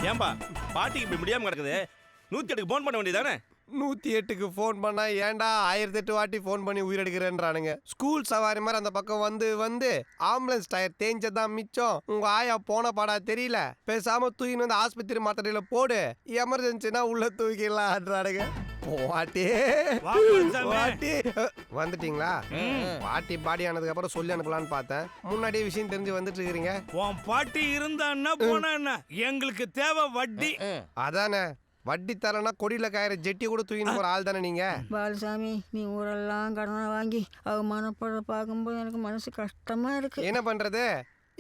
ஏன்பா பாட்டிக்கு இப்படி முடியாம கிடக்குது? 108க்கு போன் பண்ண வேண்டியதானே? 108க்கு ஃபோன் பண்ணா ஏன்டா 1008 வாட்டி ஃபோன் பண்ணி உயிரெடுக்கிறேன்றானுங்க. ஸ்கூல் சவாரி மாதிரி அந்த பக்கம் வந்து ஆம்புலன்ஸ் டயர் தேஞ்சதான் மிச்சம். உங்க ஆயா போன பாடா தெரியல. பேசாம தூக்கின்னு வந்து ஆஸ்பத்திரி மாத்திரையில போடு, எமர்ஜென்சினா உள்ள தூக்கிடலான்றானுங்க. பாட்டி வந்துட்டீங்களா? பாட்டி பாடி ஆனதுக்கு அப்புறம் சொல்லி அனுப்பலான்னு பார்த்தேன். முன்னாடியே விஷயம் தெரிஞ்சு வந்துட்டு இருக்கிறீங்க. உன் பாட்டி இருந்தா போனா என்ன, எங்களுக்கு தேவை வட்டி. அதானே, வட்டி தரனா கொடியில காயிற ஜெட்டி கூட தூக்கின்னு போற ஆள் தானே நீங்க. பாலசாமி, நீ ஊரெல்லாம் கடனை வாங்கி அவமானப்பட பார்க்கும்போது எனக்கு மனசு கஷ்டமா இருக்கு. என்ன பண்றது,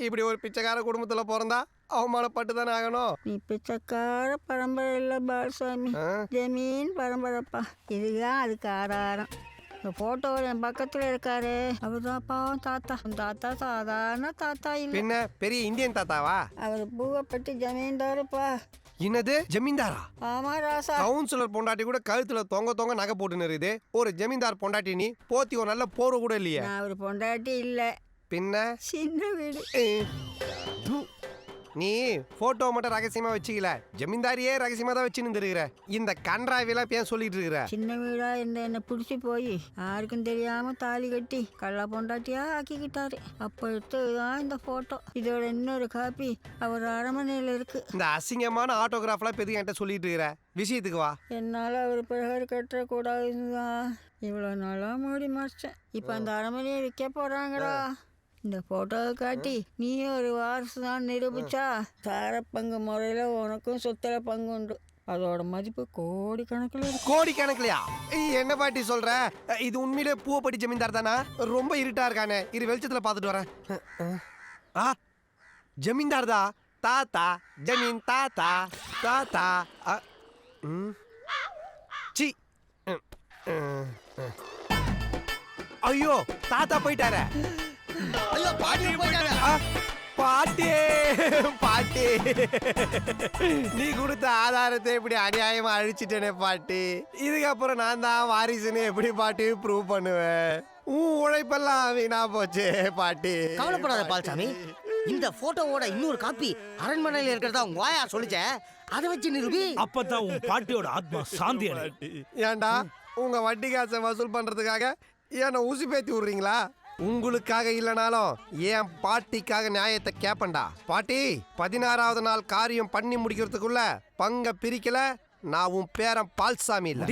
இப்படி ஒரு பிச்சைக்கார குடும்பத்துல பிறந்தா அவமானப்பட்டு தானே ஆகணும். நீ பிச்சைக்கார பரம்பரை இல்லை பாலசாமி, ஜமீன் பரம்பரைப்பா. இதுதான் அதுக்கு ஆதாரம். இந்த போட்டோவில் என் பக்கத்தில் இருக்காரு, அவர்தான் பாவம் தாத்தா. தாத்தா சாதாரண தாத்தா இல்லை, பின்ன பெரிய இந்தியன் தாத்தாவா? அவர் பூவைப்பட்டி ஜமீன்தாருப்பா. என்னது ஜமீன்தாரா? ஆமா ராசா. கவுன்சிலர் பொண்டாட்டி கூட கழுத்துல தொங்க நகை போட்டு நிறுது. ஒரு ஜமீன்தார் பொண்டாட்டி நீ போத்தி ஒரு நல்ல போர்வை கூட இல்லையே. நான் ஒரு பொண்டாட்டி இல்லை, பின்ன சின்ன வீடு. நீ போட்டோ மட்டும் ரகசியமா வச்சுக்கல, ஜமீன்தாரியே ரகசியமா தான் வச்சுன்னு இருக்கிற. இந்த கன்றாவிலாம் ஏன் சொல்லிட்டு இருக்கிற? சின்ன வீடா இருந்த என்ன பிடிச்சி போய் யாருக்கும் தெரியாம தாலி கட்டி கள்ளா பொண்டாட்டியா ஆக்கிக்கிட்டாரு. அப்ப எடுத்ததுதான் இந்த போட்டோ. இதோட இன்னொரு காப்பி அவர் அரண்மனையில இருக்கு. இந்த அசிங்கமான ஆட்டோகிராஃப்லாம் பெரிய என்கிட்ட சொல்லிட்டு இருக்கிற, விஷயத்துக்கு வா. என்னால அவர் பிரகர் கட்ட கூடாதுதான் இவ்வளவு நாளா மூடி மறைச்சேன். இப்ப அந்த அரண்மனையை விற்க போறாங்கடா. இந்த போட்டோவை காட்டி நீ ஒரு வாரிசு தான் நிரூபிச்சா சார பங்கு முறையில உனக்கும் சொத்துல பங்கு உண்டு. அதோட மதிப்பு கோடிக்கணக்கில் இருக்கு. கோடிக்கணக்கிலையா? என்ன பாட்டி சொல்ற? இது உண்மையிலே பூவப்பட்டி ஜமீன்தார் தானா? ரொம்ப இருட்டா இருக்கானே, இரு வெளிச்சத்துல பாத்துட்டு வரேன். ஜமீன்தார் தான். தாத்தா ஜமீன் தாத்தா தாத்தா. சி, ஐயோ தாத்தா போயிட்டார. பாட்டி பாட்டி, நீ கொடுத்த ஆதாரத்தை இப்படி அநியாயமா அழிச்சிட்டேனே பாட்டி. இதுக்கப்புறம் நான் தான் வாரிசுன்னு எப்படி பாட்டி ப்ரூவ் பண்ணுவேன்? உழைப்பெல்லாம் வீணா போச்சு பாட்டி. கவலைப்படாத பால்சாமி, இந்த போட்டோவோட இன்னொரு காப்பி அரண்மனையில இருக்கிறதா உங்க வாயா சொல்லிச்ச, அதை வச்சு நிரூபி. அப்பதான் உன் பாட்டியோட ஆத்மா சாந்தி அடையும். ஏண்டா உங்க வட்டி காசை வசூல் பண்றதுக்காக என்ன ஊசி பேத்தி விடுறீங்களா? உங்களுக்காக இல்லைனாலும் என் பாட்டிக்காக நியாயத்தை கேப்பண்டா. பாட்டி, 16வது நாள் காரியம் பண்ணி முடிக்கிறதுக்குள்ள பங்க பிரிக்கல, நான் உன் பேரன் பால்சாமி இல்ல.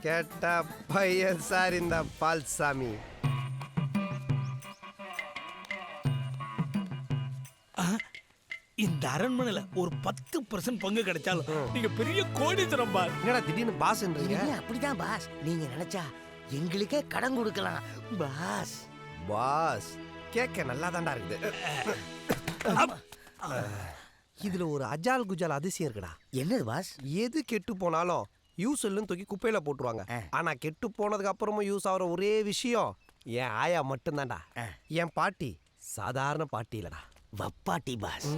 கேட்ட பையன் சார் இந்த பால்சாமி. இந்த அரண்மனையில ஒரு 10% பங்கு கிடைச்சாலும் நீங்க பெரிய கோடீஸ்வரன் பாஸ். என்னடா திடீர்னு பாஸ்? அப்படிதான் பாஸ், நீங்க நினைச்சா எங்களுக்கே கடன் கொடுக்கலாம் பாஸ். பாஸ் கேட்க நல்லா தாண்டா இருக்குது. இதுல ஒரு அஜால் குஜால் அதிசயம் இருக்குடா. என்னது பாஸ்? எது கெட்டு போனாலும் யூஸ் இல்லைன்னு தூக்கி குப்பையில போட்டுருவாங்க. ஆனா கெட்டு போனதுக்கு அப்புறமும் யூஸ் ஆகிற ஒரே விஷயம் என் ஆயா மட்டும்தான்டா. என் பாட்டி சாதாரண பாட்டி இல்லடா, வப்பாட்டி பாஸ்.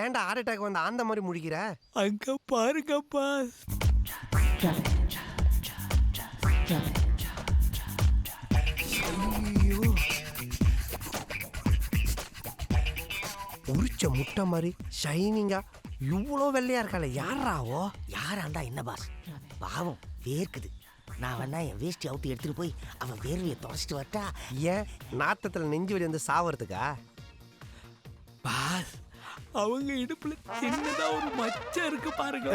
ஏன்டா ஹார்ட் அட்டாக் வந்து அந்த மாதிரி முழிக்கிற? அங்க பாருங்க பாஸ். உரிச்ச முட்டை மாதிரி ஷைனிங்கா இவ்வளோ வெள்ளையா இருக்கால, யாராவோ? யாராண்டா என்ன பாஸ், பாவம் வேர்க்குது. நான் வேணா என் வேஷ்டி அவுத்து எடுத்துட்டு போய் அவன் வேர்வையை தொடச்சிட்டு வரட்டா? ஏன் நாத்தத்தில் நெஞ்சு வலி வந்து சாவறதுக்கா? பாஸ், அவங்க இடுப்புல சின்னதா ஒரு மச்சம் இருக்கு பாருங்க.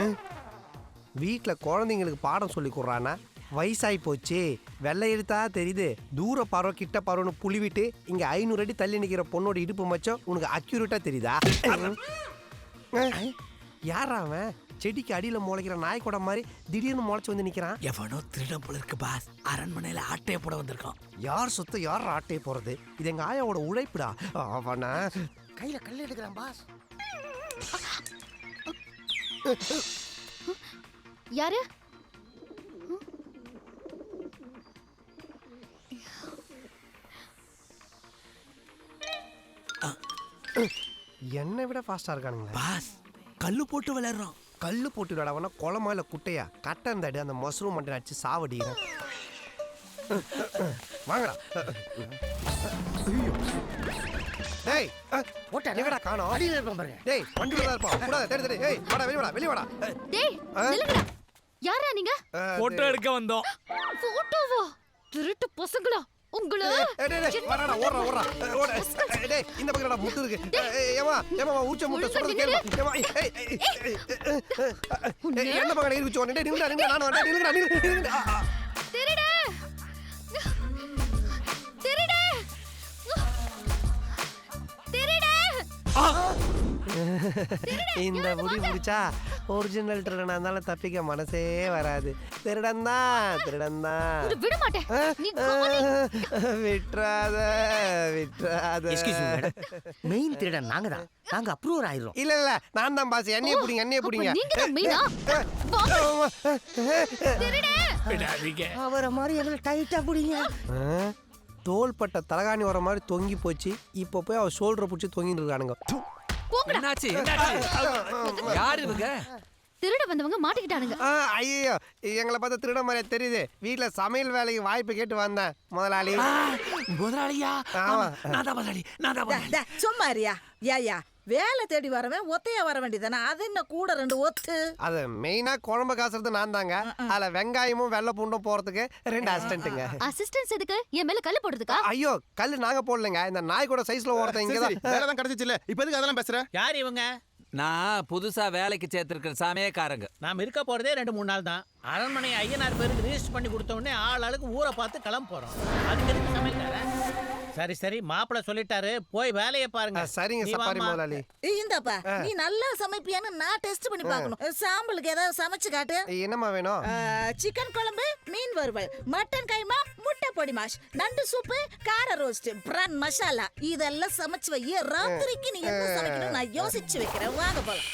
வீட்டில் குழந்தைங்களுக்கு பாடம் சொல்லி கொடுறானா? வயசாகி போச்சு, வெள்ளை எழுத்தா தெரியுது, தூர பார்வை கிட்ட பார்வைன்னு புளிவிட்டு இங்கே 500 அடி தள்ளி நிற்கிற பொண்ணோட இடுப்பு மச்சம் உனக்கு அக்யூரேட்டாக தெரியுதா? யாரா அவன்? செடிக்கு அடியில் முளைக்கிற நாய்க்கூட மாதிரி திடீர்னு முளைச்சி வந்து நிற்கிறான். எவனோ திருடம் போல இருக்கு பாஸ், அரண்மனையில ஆட்டையை போட வந்திருக்கான். யார் சொத்து யார் ஆட்டையை போறது? இது எங்க ஆயாவோட உழைப்புடா. அவன கையில கல் எடுக்கிறான் பாஸ். யாரு? என்னை விட ஃபாஸ்டா இருக்கானுங்க பாஸ். கல்லு போட்டு விளையாடுறோம். கல்லு போட்டு விடாடவனா குளமா இல்லை குட்டையா கட்டந்தாடி அந்த மஷ்ரூம் மட்டும் அடிச்சு சாவடிக்கிறேன். வாங்கடா. டேய் போட்டா எங்கடா காணோம்? அடியில் இருப்போம் பாருங்க. டேய் வண்டியில தான் இருப்போம். கூடாது தேடி தேடி. ஏய் வாடா வெளிய வாடா வெளிய வாடா. டேய் நில்லுங்கடா. யாரா நீங்க? போட்டோ எடுக்க வந்தோம். போட்டோவா? திருட்டு பசங்களா உங்கள? டேய் வாடா ஓடுறா ஓடுறா. ஓடு. டேய் இந்த பக்கம்டா முட்டு இருக்கு. ஏமா ஏமா ஊச்ச முட்டை சொல்றது கேளுமா. ஏமா என்ன பக்கம் இருக்கு சொன்னே. டேய் நில்லுடா நான் வரேன். நில்லுடா. திருடு. திருடு. திருடு. இந்த முடி முடிச்சா ஒரிஜினல் திருடனா இருந்தாலும் தப்பிக்க மனசே வராது. திருடன் தான் உன்னை விட மாட்டேன். நீ விட்றாத விட்றாத. மெயின் திருடன் நாங்க தான். நாங்க அப்ரூவர் ஆயிரோம். இல்ல இல்ல நான் தான் பாஸ். என்னைய புடிங்க என்னைய புடிங்க. நீங்க தான் மெயினா? திருடு. விடாதீங்க. அவரை மாதிரி எங்களை டைட்டா புடிங்க. தோள்பட்ட தலகாணி வர மாதிரி தொங்கி போச்சு. இப்போ போய் அவ ஷோல்டரை பிடிச்சி தொங்கிட்டு இருக்கானுங்க. என்னாச்சு யாரு இவங்க? திருட வந்தவங்க மாட்டிக்கிட்டானுங்க. ஐயோ எங்களை பார்த்தா திருட மாதிரியா தெரியுது. வீட்டுல சமையல் வேலைக்கு வாய்ப்பு கேட்டு வந்தேன் முதலாளி. முதலாளியா? ஆமா. நான் தான் முதலாளி. சும்மாரியா ஏயா வேலை தேடி வரவன் ஒத்தையா வர வேண்டியதானே? அது என்ன கூட 2 ஒத்து? அது மெயினா குழம்பு காசுறது நான் தாங்க. அதுல வெங்காயமும் வெள்ளை பூண்டும் போறதுக்கு 2 அசிஸ்டன்ட்டுங்க. அசிஸ்டன்ஸ் எதுக்கு? என் மேல கல்லு போடுறதுக்கா? ஐயோ கல்லு நாங்க போடலங்க. இந்த நாய் கூட சைஸ்ல ஓரத்த இங்கதான் வேலை தான் கிடைச்சிச்சு இல்ல. இப்ப எதுக்கு அதெல்லாம் பேசுற? யார் இவங்க? நான் புதுசா வேலைக்கு சேர்த்திருக்கிற சமயக்காரங்க. நாம் இருக்க போறதே 2-3 நாள் தான். அரண்மனை ஐயனார் பேருக்கு ரிஜிஸ்டர் பண்ணி கொடுத்த உடனே ஆளுக்கு ஊரை பார்த்து கிளம்ப போறோம். அதுக்கு எதுக்கு சமையல்கார? சரி சரி மாப்பிள்ள சொல்லிட்டாரு, போய் வேலையை பாருங்க. சரிங்க நீ சப்பாரி வாம்மா. முதலாளி. இந்தப்பா நீ நல்லா சமைப்பியான்னு நான் டெஸ்ட் பண்ணி பார்க்கணும். சாம்பலுக்கு ஏதாவது சமைச்சு காட்டு. என்னம்மா வேணும்? சிக்கன் குழம்பு, மீன் வறுவல், மட்டன் கைமா, முட்டை பொடி மாஷ், நண்டு சூப்பு, கார ரோஸ்ட், பிரான் மசாலா இதெல்லாம் சமைச்சு வை. ராத்திரிக்கு நீ என்ன சமைக்கணும் நான் யோசிச்சு வைக்கிறேன். வாங்க போலாம்.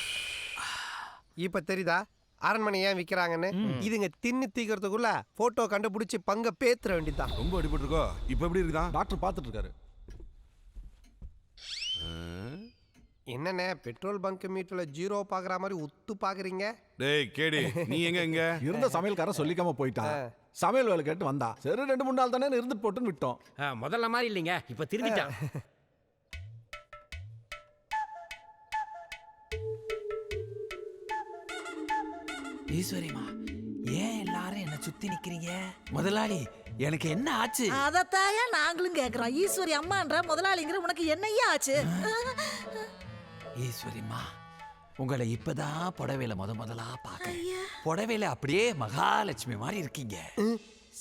இப்ப தெரியுதா அரண்மனை ஏன் விக்கிறாங்கன்னு? இதுங்க தின்னு தீக்கிறதுக்குள்ள போட்டோ கண்டுபிடிச்சு பங்க பேத்துற வேண்டியதுதான். ரொம்ப அடிபட்டிருக்கோ. இப்ப எப்படி இருக்குதான்? டாக்டர் பார்த்துட்டு இருக்காரு. என்னண்ணே பெட்ரோல் பங்க் மீட்டர்ல 0 பாக்குற மாதிரி உத்து பாக்குறீங்க? டேய் கேடி நீ எங்க இருந்த சமையல்காரன் சொல்லிக்காம போயிட்டான். சமையல் வேலை கேட்டு வந்தா. சரி 2-3 நாள் தானே இருந்துட்டு போட்டுன்னு விட்டோம். முதல்ல மாதிரி இல்லைங்க, இப்ப திரும்பிட்டான். ஈஸ்வரிமா ஏன் எல்லாரும் என்ன சுத்தி நிக்கிறீங்க? முதலாளி எனக்கு என்ன ஆச்சு? அதத்தாயா நாங்களும் கேக்குறோம். ஈஸ்வரி அம்மான்ற முதலாளிங்கிற உனக்கு என்னையா ஆச்சு? ஈஸ்வரிமா உங்களை இப்பதான் புடவையில முதலா பாக்கிறேன். புடவையில அப்படியே மகாலட்சுமி மாதிரி இருக்கீங்க.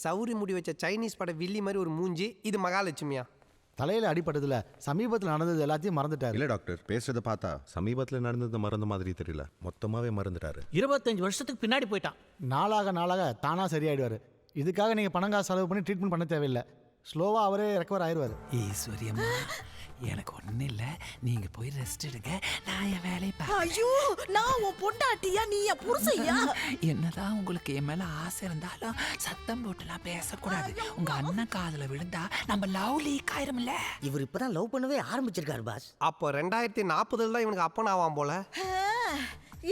சௌரி முடி வச்ச சைனீஸ் பட வில்லி மாதிரி ஒரு மூஞ்சி. இது மகாலட்சுமியா? தலையில அடிபட்டதுல சமீபத்தில் நடந்தது எல்லாத்தையும் மறந்துட்டாரு. இல்ல டாக்டர் பேசுறத பார்த்தா சமீபத்துல நடந்தது மறந்த மாதிரி தெரியல. மொத்தமாவே மறந்துட்டாரு. 25 வருஷத்துக்கு பின்னாடி போயிட்டான். நாளாக தானா சரியாயிடுவாரு. இதுக்காக நீங்க பணம் காசு செலவு பண்ணி ட்ரீட்மெண்ட் பண்ண தேவையில்லை. ஸ்லோவா அவரே ரெக்கவர் ஆயிடுவாரு. ஈஸ்வரி அம்மா எனக்கு ஒண்ணு இல்ல, நீங்க போய் ரெஸ்ட் எடுங்க, நான் என் வேலையை பார்க்கிறேன். ஐயோ நான் உன் பொண்டாட்டியா நீ என் புருஷையா? என்னதான் உங்களுக்கு என் மேல ஆசை இருந்தாலும் சத்தம் போட்டுலாம் பேசக்கூடாது. உங்க அண்ணன் காதுல விழுந்தா நம்ம லவ் லீக் ஆயிரும்ல. இவர் இப்பதான் லவ் பண்ணவே ஆரம்பிச்சிருக்காரு பாஸ். அப்போ 2040 தான் இவனுக்கு அப்பன் ஆவான் போல.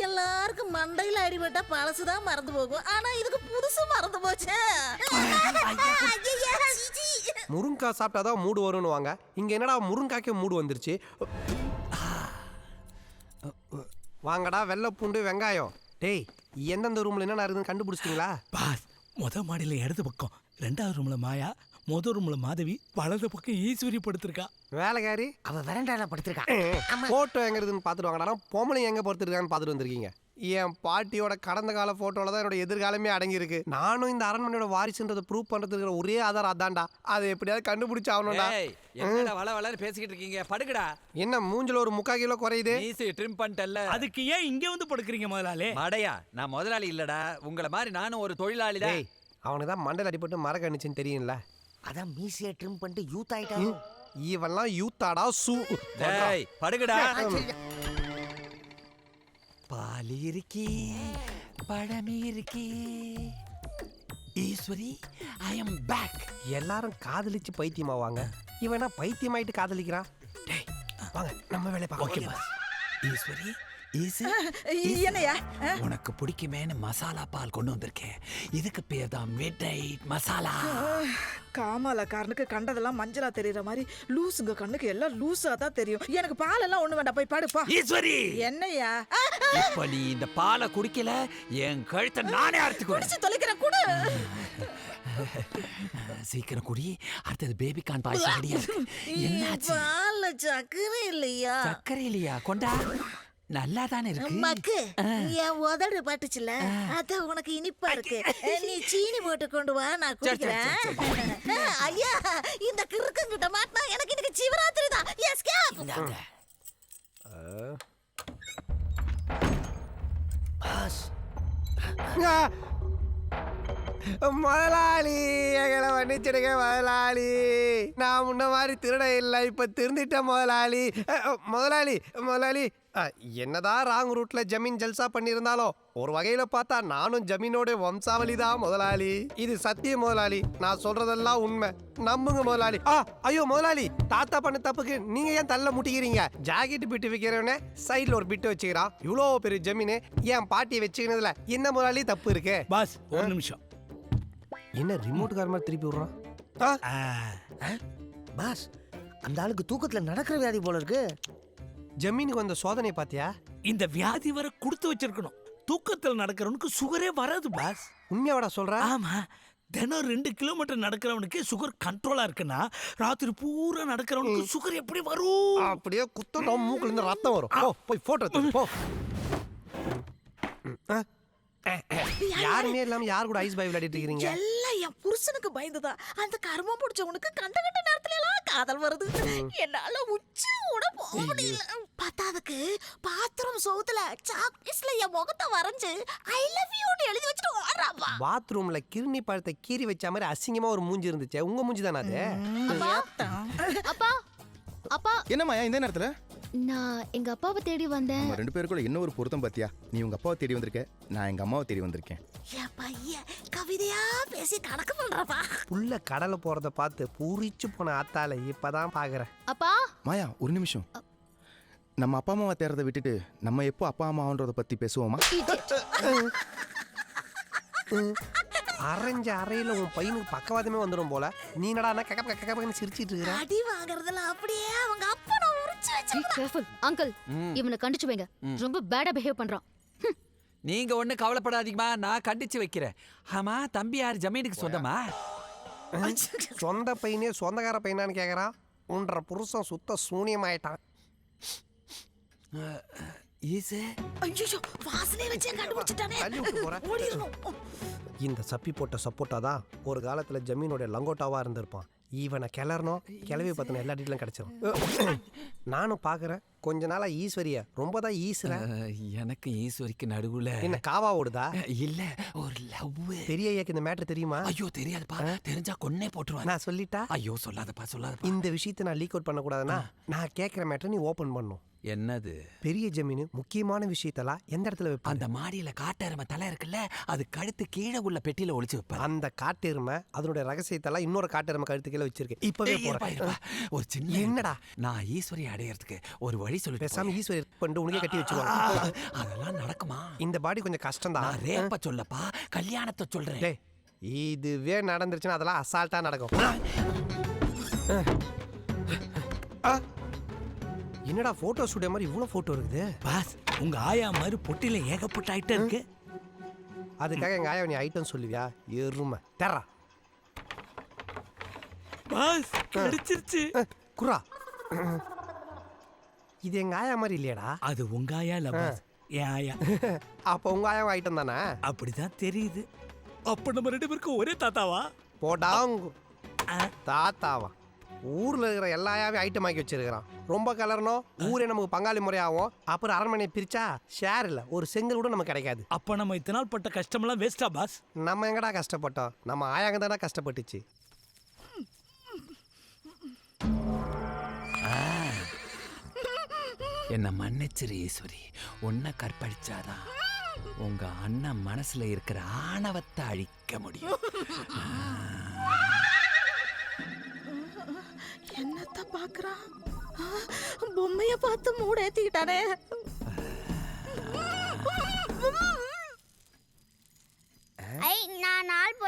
எல்லாருக்கும் மண்டையில அடிபட்டா பழசுதான் மறந்து போகும். ஆனா இதுக்கு புதுசு மறந்து போச்சு. முருங்காய் சாப்பிட்டாதான் மூடு வரும்னுவாங்க. இங்க என்னடா முருங்காய்க்கு மூடு வந்துருச்சு. வாங்கடா வெள்ளை பூண்டு வெங்காயம். டேய் எந்தெந்த ரூம்ல என்ன இருக்குதுன்னு கண்டுபிடிச்சிட்டீங்களா? பாஸ் மாடியில இடது பக்கம், 2வது ரூம்ல மாயா, முதல் ரூம்ல மாதவி, வலது பக்கம் ஈஸ்வரி படுத்திருக்கா. வேலைக்காரி அவ வெரண்டால படுத்திருக்கா. போட்டோ எங்க இருக்குதுன்னு பார்த்துட்டு வாங்கடா. பொம்பளை எங்க படுத்துருக்கான்னு பார்த்துட்டு வந்திருக்கீங்க. என் பாட்டியோட கடந்த கால போட்டோல தான் என்னோட எதிர்காலமே அடங்கி இருக்கு. நானும் இந்த அரண்மனையோட வாரிசுன்றதை ப்ரூவ் பண்றதுக்கு ஒரே ஆதாரம் அதான்டா. அதை எப்படியாவது கண்டுபிடிச்சு ஆகணும்டா. என்னடா வள வளன்னு பேசிக்கிட்டு இருக்கீங்க? படுங்கடா. என்ன மூஞ்சில ஒரு 3/4 கிலோ குறையுது? மீசி ட்ரிம் பண்ணிட்டல்ல. அதுக்கு ஏன் இங்க வந்து படுக்கிறீங்க முதலாளி? மடையா, நான் முதலாளி இல்லடா. உங்கள மாதிரி நானும் ஒரு தொழிலாளி தான். டேய் அவனுக்கு தான் மண்டையில் அடிபட்டு மர கணிச்சுன்னு தெரியும்ல. அதான் மீசியை ட்ரிம் பண்ணிட்டு யூத் ஆயிட்டாரு. இவெல்லாம் யூத்தாடா சூ. டேய் படுங்கடா. பாலி இருக்கி பழமி இருக்கி. ஈஸ்வரி ஐ அம் பேக். எல்லாரும் காதலிச்சு பைத்தியமாவாங்க. இவனா பைத்தியமாயிட்டு காதலிக்கிறான். டேய் வாங்க நம்ம வேலையை பார்க்கலாம். ஈஸ்வரி ஈசு என்னையா உனக்கு பிடிக்குமேன்னு மசாலா பால் கொண்டு வந்திருக்கேன். இதுக்கு பேர் தான் மிட் நைட் மசாலா. காமாலக்காரனுக்கு கண்டதெல்லாம் மஞ்சளா தெரியற மாதிரி லூசுங்க கண்ணுக்கு எல்லாம் லூசா தான் தெரியும். எனக்கு பால் எல்லாம் ஒண்ணு வேண்டாம், போய் பாடுப்பா. ஈஸ்வரி, என்னையா இப்ப நீ இந்த பாலை குடிக்கல என் கழுத்தை நானே அறுத்துக்குவேன். குடிச்சு தொலைக்கிறேன் கூட. சீக்கிரம் குடி, அடுத்தது பேபிகான் பாய்ச்சல் ரெடியா இருக்கு. என்னாச்சு? பால்ல சக்கரை இல்லையா? சக்கரை இல்லையா? கொண்டா. நல்லா தானே இருக்கு. மக்கு, என் உதடு பட்டுச்சுல, அத உனக்கு இனிப்பா இருக்கு. நீ சீனி போட்டு கொண்டு வா, நான் குடிக்கிறேன். ஐயா, இந்த கிறுக்கங்கிட்ட மாட்டினா எனக்கு இன்னைக்கு சிவராத்திரி தான். எஸ்கேப். முதலாளி, எங்களை மன்னிச்சிடுங்க முதலாளி. நான் முன்ன மாதிரி திருட இல்லை, இப்ப திருந்திட்டேன் முதலாளி. முதலாளி முதலாளி என்னதான் ராங் ரூட்ல ஜமீன் ஜல்சா பண்ணியிருந்தாலும் ஒரு வகையில பார்த்தா நானும் ஜமீனோட வம்சாவளி தான் முதலாளி. இது சத்தியம் முதலாளி, நான் சொல்றதெல்லாம் உண்மை, நம்புங்க முதலாளி. ஐயோ முதலாளி, தாத்தா பண்ண தப்புக்கு நீங்க ஏன் தள்ள முட்டிக்கிறீங்க? ஜாக்கெட் பிட்டு வைக்கிறவனே சைட்ல ஒரு பிட்டு வச்சுக்கிறான். இவ்வளோ பெரிய ஜமீனு என் பாட்டியை வச்சுக்கிறதுல என்ன முதலாளி தப்பு இருக்கு? பாஸ் ஒரு நிமிஷம். என்ன ரிமோட் கார் மாதிரி திருப்பி விடுறான்? பாஸ், அந்த ஆளுக்கு தூக்கத்துல நடக்கிற வியாதி போல இருக்கு. ஜமீனுக்கு வந்த சோதனை பாத்தியா? இந்த வியாதி வர கொடுத்து வச்சிருக்கணும். தூக்கத்தில் நடக்கிறவனுக்கு சுகரே வராது பாஸ். உண்மையாவடா சொல்ற? ஆமா, தினம் 2 கிலோமீட்டர் நடக்கிறவனுக்கு சுகர் கண்ட்ரோலா இருக்குன்னா ராத்திரி பூரா நடக்கிறவனுக்கு சுகர் எப்படி வரும்? அப்படியே குத்தம் மூக்குல இருந்து ரத்தம் வரும். போய் போட்டோ எடுத்து போ. யாருமே இல்லாம யார் கூட ஐஸ் பாய் விளையாடிட்டு இருக்கீங்க? எல்லாம் என் புருஷனுக்கு பயந்துதான். அந்த கர்மம் பிடிச்சவனுக்கு கண்ட நேரத்துல எல்லாம் காதல் வருது. என்னால உச்சி கூட போக முடியல. பத்தாவதுக்கு பாத்ரூம் சவுத்துல சாக்பீஸ்ல என் முகத்தை வரைஞ்சு ஐ லவ் யூன்னு எழுதி வச்சுட்டு ஓடுறாமா. பாத்ரூம்ல கிருணி பழத்தை கீறி வச்ச மாதிரி அசிங்கமா ஒரு மூஞ்சி இருந்துச்சு. உங்க மூஞ்சி தானே அது? அப்பா அப்பா, என்னம்மா இந்த நேரத்துல? நான் எங்க அப்பாவை தேடி வந்தேன். நம்ம 2 பேருக்குள்ள என்ன ஒரு பொருத்தம் பாத்தியா? நீ உங்க அப்பாவை தேடி வந்திருக்க, நான் எங்க அம்மாவை தேடி வந்திருக்கேன். என் பையன் கவிதையா பேசி கணக்கு பண்றப்பா. உள்ள கடலை போறத பார்த்து பூரிச்சு போன ஆத்தால இப்பதான் பாக்குறேன். அப்பா மாயா, ஒரு நிமிஷம். நம்ம அப்பா அம்மாவை தேடுறதை விட்டுட்டு நம்ம எப்போ அப்பா அம்மான்றத பத்தி பேசுவோமா? அரைஞ்ச அறையில உன் பையனுக்கு பக்கவாதமே வந்துடும் போல. நீ என்னடா கக்கன்னு சிரிச்சிட்டு இருக்கிற? அடி வாங்குறதுல அப்படியே அவங்க அப்பா நான் உரிச்சு வச்சிருக்கேன். அங்கிள், இவனை கண்டிச்சு வைங்க, ரொம்ப பேடா பிஹேவ் பண்றான். நீங்க ஒண்ணு கவலைப்படாதீங்கம்மா, நான் கண்டிச்சு வைக்கிறேன். ஆமா, தம்பி யார் ஜமீனுக்கு சொந்தமா? சொந்த பையனே சொந்தக்கார பையனான்னு கேக்குறான். உன்ற புருஷன் சுத்த சூனியமாயிட்டான். ஈசு, ஐயோ, வாசனை வச்சே கண்டுபிடிச்சிட்டானே. தள்ளி விட்டு போறேன். ஓடிரணும். இந்த சப்பி போட்ட சப்போட்டா தான் ஒரு காலத்துல ஜமீனோட லங்கோட்டாவா இருந்திருப்பான். இவனை கிளறணும், கிளவி பத்தின எல்லா டீட்டெயிலும் கிடைச்சிடும். நானும் பாக்குறேன் கொஞ்ச நாளா ஈஸ்வரிய ரொம்ப தான் ஈஸ்வர. எனக்கு ஈஸ்வரிக்கு நடுவுல என்ன காவா ஓடுதா? இல்ல, ஒரு லவ். பெரிய ஐயாக்கு இந்த மேட்டர் தெரியுமா? ஐயோ தெரியாதுப்பா, தெரிஞ்சா கொன்னே போட்டுருவாங்க. நான் சொல்லிட்டா? ஐயோ சொல்லாதப்பா, சொல்லாதப்பா. இந்த விஷயத்தை நான் லீக் அவுட் பண்ண கூடாதுன்னா நான் கேட்கிற மேட்டர் நீ ஓபன் பண்ணும். என்னது? பெரிய ஜமீன் முக்கியமான விஷயத்தெல்லாம் எந்த இடத்துல வைப்ப? அந்த மாடியில காட்டெருமை தலை இருக்குல்ல, அது கழுத்து கீழே உள்ள பெட்டியில ஒளிச்சு வைப்பேன். அந்த காட்டெருமை அதனுடைய ரகசியத்தெல்லாம் இன்னொரு காட்டெருமை கழுத்து கீழே வச்சிருக்கேன். இப்பவே போறேன். ஒரு சின்ன என்னடா? நான் ஈஸ்வரி அடையறதுக்கு ஒரு வழி சொல்லி பேசாம ஈஸ்வரி பண்ணிட்டு உனக்கே கட்டி வச்சுக்கோ. அதெல்லாம் நடக்குமா? இந்த பாடி கொஞ்சம் கஷ்டம் தான். நான் ரேப்ப சொல்லப்பா, கல்யாணத்தை சொல்றேன். டேய், இதுவே நடந்துருச்சுன்னா அதெல்லாம் அசால்ட்டா நடக்கும். என்னடா போட்டோ ஸ்டுடியோ மாதிரி இவ்வளவு போட்டோ இருக்குது? பாஸ், உங்க ஆயா மாதிரி பொட்டில ஏகப்பட்ட ஐட்டம் இருக்கு. அதுக்காக எங்க ஆயா நீ ஐட்டம் சொல்லுவியா? எருமை தெரா. பாஸ், கிடைச்சிருச்சு. குரா, இது எங்க ஆயா மாதிரி இல்லையாடா? அது உங்க ஆயா இல்ல பாஸ், என் ஆயா. அப்ப உங்க ஆயா ஐட்டம் தானே? அப்படிதான் தெரியுது. அப்ப நம்ம 2 பேருக்கும் ஒரே தாத்தாவா? போடாங்க தாத்தாவா? ஊர்ல இருக்கிற எல்லா ஆயாவே ஐட்டம் ஆக்கி வச்சிருக்கிறான். ரொம்ப கலரணும், ஊரே நமக்கு பங்காளி முறையாகும். அப்புறம் அரண்மனையை பிரிச்சா ஷேர் இல்ல, ஒரு செங்கல் கூட நமக்கு கிடைக்காது. அப்ப நம்ம இத்தனை நாள் பட்ட கஷ்டமெல்லாம் வேஸ்டா பாஸ்? நம்ம எங்கடா கஷ்டப்பட்டோம்? நம்ம ஆயாங்க தானே கஷ்டப்பட்டுச்சு. என்ன மன்னிச்சிரு ஈஸ்வரி, உன்னை கற்பழிச்சாதான் உங்க அண்ணன் மனசுல இருக்கிற ஆணவத்தை அழிக்க முடியும். என்னத்த பாக்குறான்? பொம்மைய பார்த்து மூட ஏத்திக்கிட்டானே.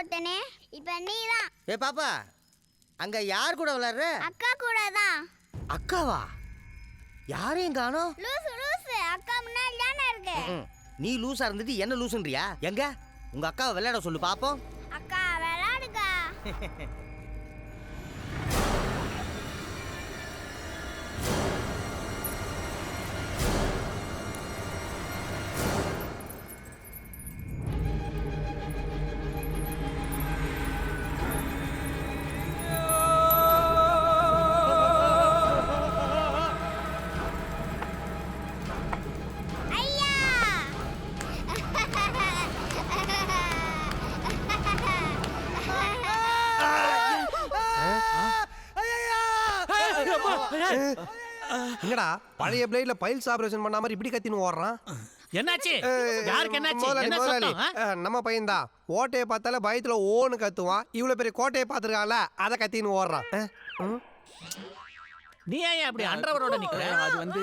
போட்டனே இப்ப நீ தான். ஏ பாப்பா, அங்க யார் கூட விளையாடுற? அக்கா கூட தான். அக்காவா? யாரையும் காணோம். லூசு லூசு அக்கா முன்னாடி தானே இருக்கு. நீ லூசா இருந்துட்டு என்ன லூசுன்றியா? எங்க உங்க அக்காவை விளையாட சொல்லு பாப்போம். அக்கா விளையாடுக்கா. என்னடா பழைய பிளேட்ல பைல்ஸ் ஆபரேஷன் பண்ண மாதிரி இப்படி கத்தின்னு ஓடுறான்? என்னாச்சு? யாருக்கு என்னாச்சு? முதலாளி, என்ன முதலாளி, சத்தம்? நம்ம பையன்தான். ஓட்டையை பார்த்தால பயத்துல ஓன்னு கத்துவான். இவ்வளவு பெரிய கோட்டையை பார்த்துருக்கான்ல, அதை கத்தின்னு ஓடுறான். நீ ஏன் அப்படி அன்றவரோட நிக்கிற? அது வந்து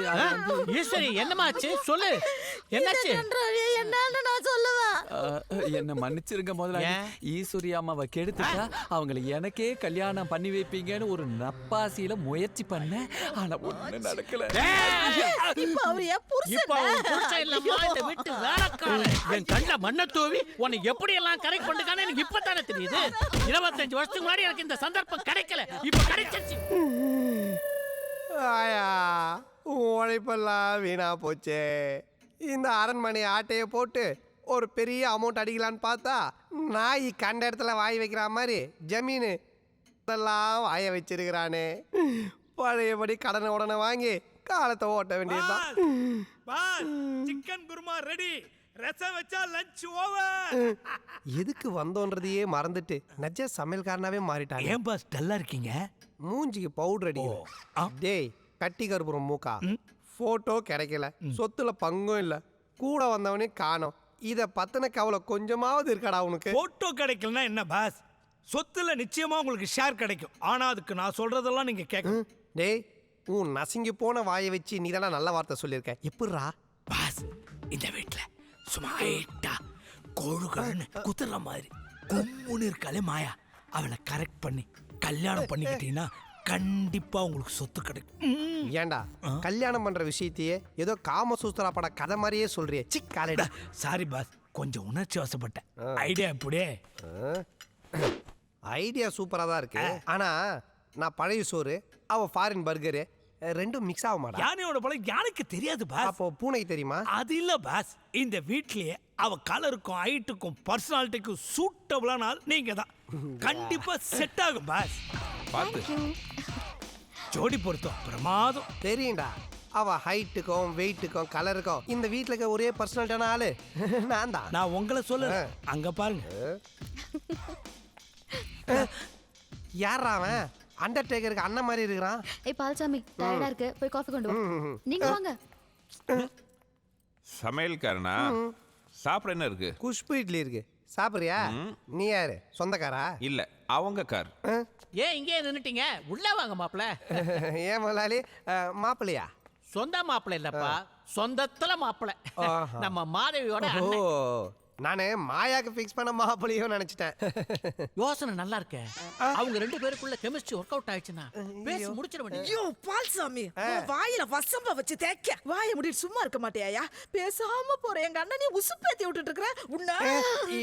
ஈஸ்வரி, என்னமாச்சு? சொல்லு, என்னாச்சு? என்னன்னு நான் சொல்லுவேன். என்ன மன்னிச்சிருங்க முதல்ல. ஏன்? ஈஸ்வரி அம்மாவை கெடுத்துட்டா அவங்களை எனக்கே கல்யாணம் பண்ணி வைப்பீங்கன்னு ஒரு நப்பாசியில முயற்சி பண்ண, ஆனா ஒண்ணு நடக்கல. இப்ப அவர் என் இப்ப அவன் புருஷன் இல்லம்மா, இந்த வீட்டு வேலைக்காரன். என் கண்ணுல மண்ணை தூவி உன்னை எப்படி எல்லாம் கரெக்ட் பண்ணுக்கானே எனக்கு இப்பதானே தெரியுது. 25 வருஷத்துக்கு முன்னாடி எனக்கு இந்த சந்தர்ப்பம் கிடைக்கல, இப்ப கிடைச்சிருச்சு. ஆயா, உழைப்பெல்லாம் வீணா போச்சே. இந்த அரண்மனை ஆட்டையை போட்டு ஒரு பெரிய அமௌண்ட் அடிக்கலான்னு பார்த்தா நாய் கண்ட இடத்துல வாய் வைக்கிற மாதிரி ஜமீனு இதெல்லாம் வாய வச்சிருக்கிறானே. பழையபடி கடனை உடனே வாங்கி காலத்தை ஓட்ட வேண்டியதுதான். சிக்கன் குருமா ரெடி, ரசம் வச்சா லஞ்ச் ஓவர். எதுக்கு வந்தோன்றதையே மறந்துட்டு நஜ சமையல்காரனாவே மாறிட்டாங்க. ஏன் பாஸ் டல்லா இருக்கீங்க? மூஞ்சிக்கு பவுடர் அடிக்கல. டேய் கட்டி கருப்புறம் மூக்கா, போட்டோ கிடைக்கல, சொத்துல பங்கும் இல்ல, கூட வந்தவனே காணோம். இத பத்தின கவலை கொஞ்சமாவது இருக்காடா உனக்கு? போட்டோ கிடைக்கலன்னா என்ன பாஸ், சொத்துல நிச்சயமா உங்களுக்கு ஷேர் கிடைக்கும். ஆனா அதுக்கு நான் சொல்றதெல்லாம் நீங்க கேட்கணும். டேய், உன் நசுங்கி போன வாயை வச்சு நீ தானே நல்ல வார்த்தை சொல்லியிருக்க. எப்படிரா பாஸ், இந்த வீட்டுல சும்மா ஹைட்டா கோழுகள்னு குத்துற மாதிரி கும்முன்னு இருக்காளே மாயா, அவளை கரெக்ட் பண்ணி கல்யாணம் பண்ணிக்கிட்டீங்கன்னா கண்டிப்பா உங்களுக்கு சொத்து கிடைக்கும். ஏண்டா கல்யாணம் பண்ற விஷயத்தையே ஏதோ காமசூத்திரா பட கதை மாதிரியே சொல்றியே. சிக்காலேடா. சாரி பாஸ், கொஞ்சம் உணர்ச்சி வசப்பட்டேன். ஐடியா எப்படியே? ஐடியா சூப்பரா தான் இருக்கு. ஆனா நான் பழைய சோறு, அவ ஃபாரின் பர்கரு, ரெண்டும் மிக்ஸ் ஆக மாட்டா. யானையோட பழம் யானைக்கு தெரியாது பாஸ். அப்போ பூனைக்கு தெரியுமா? அது இல்ல பாஸ், இந்த வீட்லயே அவ கலருக்கும் ஹைட்டுக்கும் பர்சனாலிட்டிக்கும் சூட்டபிளான ஆள் நீங்க தான். கண்டிப்பா செட் ஆகும் பாஸ். பார்த்து ஜோடி பொருத்தம் பிரமாதம். தெரியும்டா, அவ ஹைட்டுக்கும் வெயிட்டுக்கும் கலருக்கும் இந்த வீட்டுல இருக்க ஒரே பர்சனாலிட்டான ஆளு நான் தான். நான் உங்களை சொல்ல அங்க பாருங்க. யாரா அவன்? அண்டர்டேக்கருக்கு அண்ணன் மாதிரி இருக்கிறான். ஏய் பால்சாமி, டயர்டா இருக்கு, போய் காஃபி கொண்டு வா. நீங்க வாங்க. சமையல்காரனா? சாப்பிட என்ன இருக்கு? குஷ்பு இட்லி இருக்கு, சாப்பிடுறியா? நீ யாரு, சொந்தக்காரா? இல்ல, அவங்க கார். ஏன் இங்கே நின்னுட்டீங்க? உள்ள வாங்க மாப்பிள. ஏன் முதலாளி, மாப்பிள்ளையா? சொந்த மாப்பிள இல்லப்பா, சொந்தத்துல மாப்பிள. நம்ம மாதவியோட ஓ, அண்ணன். நானே மாயாக்கு ஃபிக்ஸ் பண்ண மாப்பிள்ளையோ நினைச்சிட்டேன். யோசனை நல்லா இருக்க. அவங்க ரெண்டு பேருக்குள்ள கெமிஸ்ட்ரி ஒர்க் அவுட் ஆயிடுச்சுன்னா பேசி முடிச்சிட வேண்டியது. ஐயோ பால்சாமி, வாயில வசம்ப வச்சு தேய்க்க வாய முடிட்டு சும்மா இருக்க மாட்டியா? பேசாம போற எங்க அண்ணனே உசுப்பேத்தி விட்டுட்டு இருக்கற உன்ன.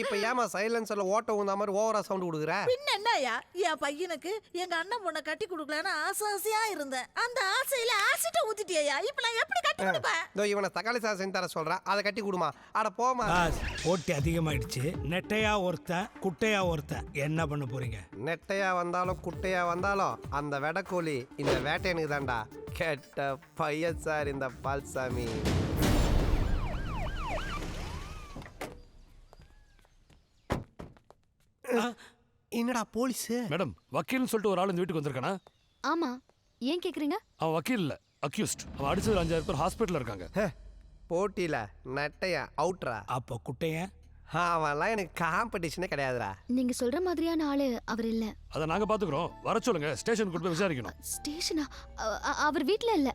இப்ப ஏமா சைலன்சர்ல ஓட்ட ஊந்த மாதிரி ஓவரா சவுண்ட் கொடுக்குற? பின்ன என்னயா, என் பையனுக்கு எங்க அண்ணன் பொண்ணை கட்டி கொடுக்கலன்னு ஆசையா இருந்தேன். அந்த ஆசையில ஆசிட்ட ஊத்திட்டியா? இப்ப நான் எப்படி கட்டி கொடுப்பேன்? இதோ இவனை தக்காளி சாதம் செஞ்சு தர சொல்றேன், அதை கட்டி கொடுமா. அட போமா. பாஸ், போட்டி அதிகமாயிடுச்சு. நெட்டையா ஒருத்தன், குட்டையா ஒருத்தன், என்ன பண்ண போறீங்க? நெட்டையா வந்தாலும் குட்டையா வந்தாலும் அந்த வெடக்கோழி இந்த வேட்டையனுக்கு தான்டா. கெட்ட பையன் சார் இந்த பால்சாமி. என்னடா போலீஸ்? மேடம், வக்கீல்னு சொல்லிட்டு ஒரு ஆள் இந்த வீட்டுக்கு வந்திருக்கானா? ஆமா, ஏன் கேக்குறீங்க? அவன் வக்கீல் இல்ல, அக்யூஸ்ட். அவன் அடிச்சது 5000 பேர் ஹாஸ்பிட்டல்ல இருக்காங்க. போட்டியில நெட்டையா அவுட்ரா. அப்போ குட்டையன்? அவன்லாம் எனக்கு காம்படிஷனே கிடையாதுடா. நீங்க சொல்ற மாதிரியான ஆளு அவர் இல்ல. அத நாங்க பாத்துக்கிறோம். வர சொல்லுங்க, ஸ்டேஷன் கூட்டி போய் விசாரிக்கணும். ஸ்டேஷனா? அவர் வீட்ல இல்ல.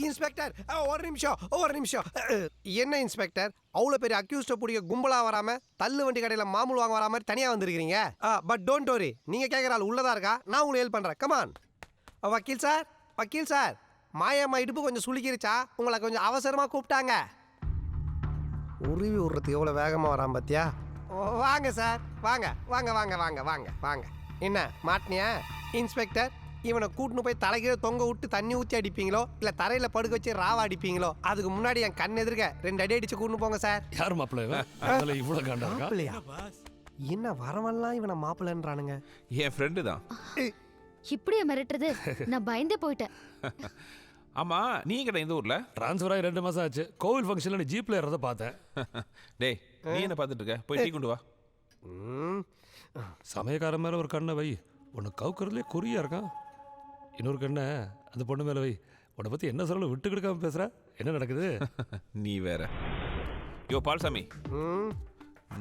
இன்ஸ்பெக்டர் ஒரு நிமிஷம் என்ன இன்ஸ்பெக்டர் அவ்வளோ பெரிய அக்யூஸ்டை பிடிக்க கும்பலாக வராமல் தள்ளு வண்டி கடையில் மாமூல் வாங்க வரா மாதிரி தனியாக வந்திருக்கிறீங்க பட் டோன்ட் வரி நீங்கள் கேட்குற ஆள் உள்ளதா இருக்கா நான் உங்களுக்கு ஹெல்ப் பண்ணுறேன் கமான் வக்கீல் சார் மாயம்மா இடுப்பு கொஞ்சம் சுளுக்கிருச்சா உங்களை கொஞ்சம் அவசரமாக கூப்பிட்டாங்க உருவி விடுறதுக்கு எவ்வளோ வேகமாக வரான் பார்த்தியா வாங்க சார் வாங்க என்ன மாட்டினியா இன்ஸ்பெக்டர் இவனை கூட்டின்னு போய் தலைகீழ தொங்க விட்டு தண்ணி ஊற்றி அடிப்பீங்களோ இல்லை தரையில் படுக்க வச்சு ராவா அடிப்பீங்களோ அதுக்கு முன்னாடி என் கண் எதிர்க்க 2 அடி அடிச்சு கூட்டின்னு போங்க சார். யார் மாப்பிள்ள இவ்வளோ காண்டா மாப்பிள்ளையா? என்ன வரவெல்லாம் இவனை மாப்பிள்ளைன்றானுங்க. என் ஃப்ரெண்டு தான். இப்படியே மிரட்டுறது? நான் பயந்தே போயிட்டேன். ஆமா நீ கடை இந்த ஊர்ல ட்ரான்ஸ்ஃபர் ஆகி 2 மாசம் ஆச்சு. கோவில் ஃபங்க்ஷன்ல நீ ஜீப்ல ஏறத பார்த்தேன். டேய் நீ என்ன பார்த்துட்டு இருக்க? போய் டீ கொண்டு வா. சமயக்காரன் மேல ஒரு கண்ணை வை. உன்னை கவுக்கிறதுலே குறியா இருக்கான். இன்னொரு கண்ணை அந்த பொண்ணு மேல வை. உன்னை பத்தி என்ன சொல்ல விட்டு கொடுக்காம பேசுற? என்ன நடக்குது? நீ வேற. யோ பால்சாமி,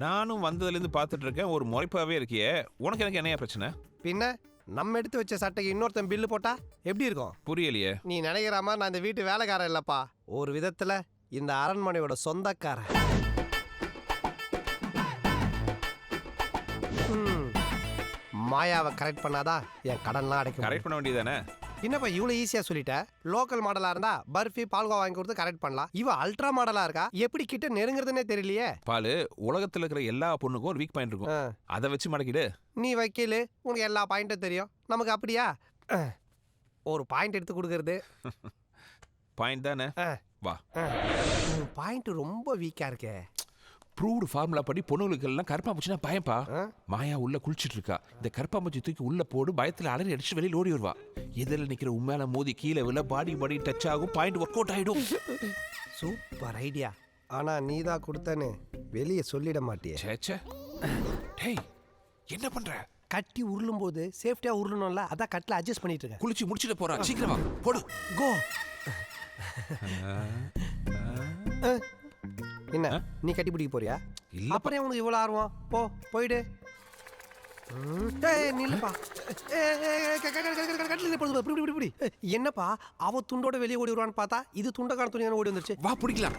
நானும் வந்ததுலேருந்து பார்த்துட்டு இருக்கேன். ஒரு முறைப்பாவே இருக்கியே, உனக்கு எனக்கு என்னையா பிரச்சனை? பின்ன நம்ம எடுத்து வச்ச சட்டைக்கு இன்னொருத்தன் பில்லு போட்டா எப்படி இருக்கும்? புரியலையே. நீ நினைக்கிற மாதிரி நான் இந்த வீட்டு வேலைக்காரன் இல்லப்பா. ஒரு விதத்துல இந்த அரண்மனையோட சொந்தக்காரன். மாயாவை கரெக்ட் பண்ணாதான் என் கடன்லாம் அடைக்கும். கரெக்ட் பண்ண வேண்டியதானே? என்னப்பா இவ்வளோ ஈஸியா சொல்லிட்ட? லோக்கல் மாடலா இருந்தா பர்ஃபி பால்கோவா வாங்கி கொடுத்து கரெக்ட் பண்ணலாம். இவ அல்ட்ரா மாடலா இருக்கா, எப்படி கிட்ட நெருங்குறதுனே தெரியலையே. பாலு, உலகத்துல இருக்கிற எல்லா பொண்ணுக்கும் ஒரு வீக் பாயிண்ட் இருக்கும். அதை வச்சு மடக்கிடு. நீ வக்கீல், உனக்கு எல்லா பாயிண்ட்டும் தெரியும். நமக்கு அப்படியா? ஒரு பாயிண்ட் எடுத்து கொடுக்கறது பாயிண்ட் தானே? வா. பாயிண்ட் ரொம்ப வீக்கா இருக்கே. ப்ரூவ்டு ஃபார்முலா படி பொண்ணுங்களுக்கு எல்லாம் கருப்பாம்பூச்சினா பயம்பா. மாயா உள்ள குளிச்சுட்டு இருக்கா. இந்த கருப்பாம்பூச்சி தூக்கி உள்ள போடு, பயத்தில் அலறி அடிச்சு வெளியில் ஓடி வருவா. எதில் நிற்கிற உண்மையில மோதி கீழே விழ பாடி டச் ஆகும், பாயிண்ட் ஒர்க் அவுட் ஆயிடும். Super idea. ஆனா நீ தான் கொடுத்தன்னு வெளியே சொல்லிட மாட்டியே. சேச்சே. டேய் என்ன பண்ற? கட்டி உருளும் போது சேஃப்டியா உருளணும்ல, அதான் கட்டில அட்ஜஸ்ட் பண்ணிட்டு இருக்கேன். குளிச்சு முடிச்சுட்டு போறா, சீக்கிரமா போடு. கோ. என்ன நீ கட்டி பிடிக்க போறியா? இல்ல. அப்புறம் உனக்கு இவ்வளவு ஆர்வம்? போயிடு. நில்லுப்பா. என்னப்பா அவ துண்டோட வெளியே ஓடி வருவான்னு பார்த்தா இது துண்டக்கான துணி ஓடி வந்துருச்சு. வா பிடிக்கலாம்.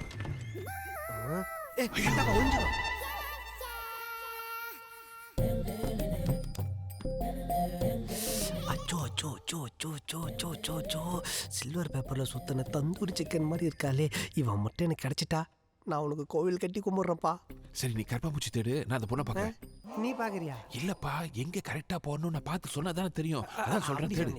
சில்வர் பேப்பர்ல சுத்தின தந்தூரி சிக்கன் மாதிரி இருக்காளே, இவன் மட்டும் எனக்கு கிடைச்சிட்டா நான் உனக்கு கோவில் கட்டி கும்பிடுறேன்ப்பா. சரி நீ கருப்பாம்பூச்சி தேடு, நான் அந்த பொண்ணை பார்க்கறேன். நீ பாக்குறியா? இல்லப்பா, எங்க கரெக்டா போறணும் நான் பார்த்து சொன்னா தானே தெரியும். அதான் சொல்றேன் தேடு.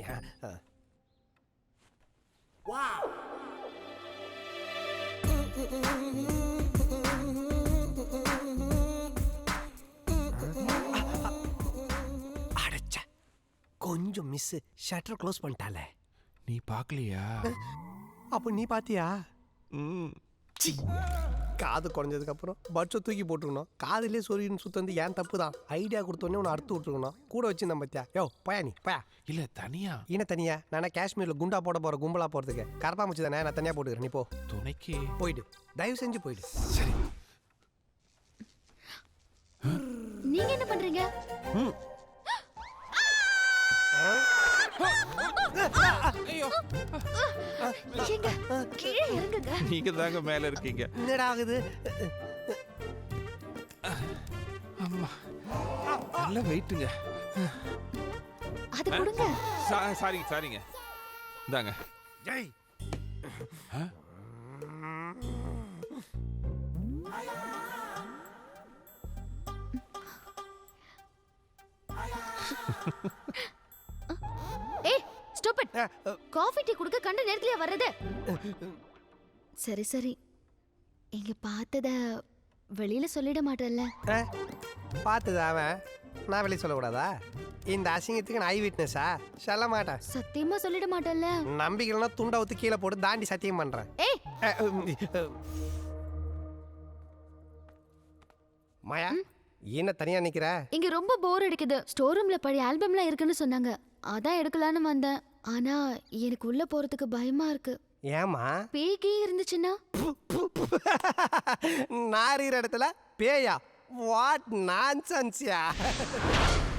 அடச்சே, கொஞ்சம் மிஸ். Shutter close பண்ணிட்டாலே. நீ பார்க்கலையா? அப்போ நீ பாத்தியா? காது குறைஞ்சதுக்கு அப்புறம் பட்சை தூக்கி போட்டுருக்கணும். காதுலேயே சொருகின்னு சுத்த வந்து ஏன் தப்பு தான். ஐடியா கொடுத்தோன்னே உன்னை அறுத்து விட்டுருக்கணும். கூட வச்சு நம்ம பத்தியா? யோ பயா நீ பயா. இல்ல தனியா. என்ன தனியா? நானே காஷ்மீர்ல குண்டா போட போற கும்பலா போறதுக்கு கரப்பாம்பூச்சி தானே, நான் தனியா போட்டுக்கிறேன். நீ போ. துணைக்கு போயிடு, தயவு செஞ்சு போயிடு. சரி. நீங்க என்ன பண்றீங்க? எங்க கீழே இறங்குங்க. நீங்க தாங்க மேல இருக்கீங்க. என்னடா ஆகுது? அம்மா நல்ல வெயிட்டுங்க. அது கொடுங்க. சாரிங்க. இந்தாங்க. ஜெய். ஏய் ஸ்டாப் இட். காஃபி டீ குடிக்க கண்ட நேரத்துலயே வர்றது? சரி இங்க பார்த்தத வெளியில சொல்லிட மாட்டேன்ல? பார்த்தது அவன், நான் வெளியே சொல்லக்கூடாதா? இந்த அசிங்கத்துக்கு நான் ஐ விட்னஸா? சொல்ல மாட்டேன். சத்தியமா சொல்லிட மாட்டேன்ல? நம்பிக்கைனா துண்டை ஊத்து கீழே போட்டு தாண்டி சத்தியம் பண்றேன். ஏய் மாயா, என்ன தனியா நிக்கிற? இங்க ரொம்ப போர் அடிக்குது. ஸ்டோர் ரூம்ல பழைய ஆல்பம்லாம் இருக்குன்னு சொன்னாங்க, அதான் எடுக்கலான்னு வந்தேன். ஆனா எனக்கு உள்ள போறதுக்கு பயமா இருக்கு. ஏமா? பேய்கே இருந்துச்சுன்னா? நாரிற இடத்துல பேயா? வாட் நான்சென்ஸ்யா.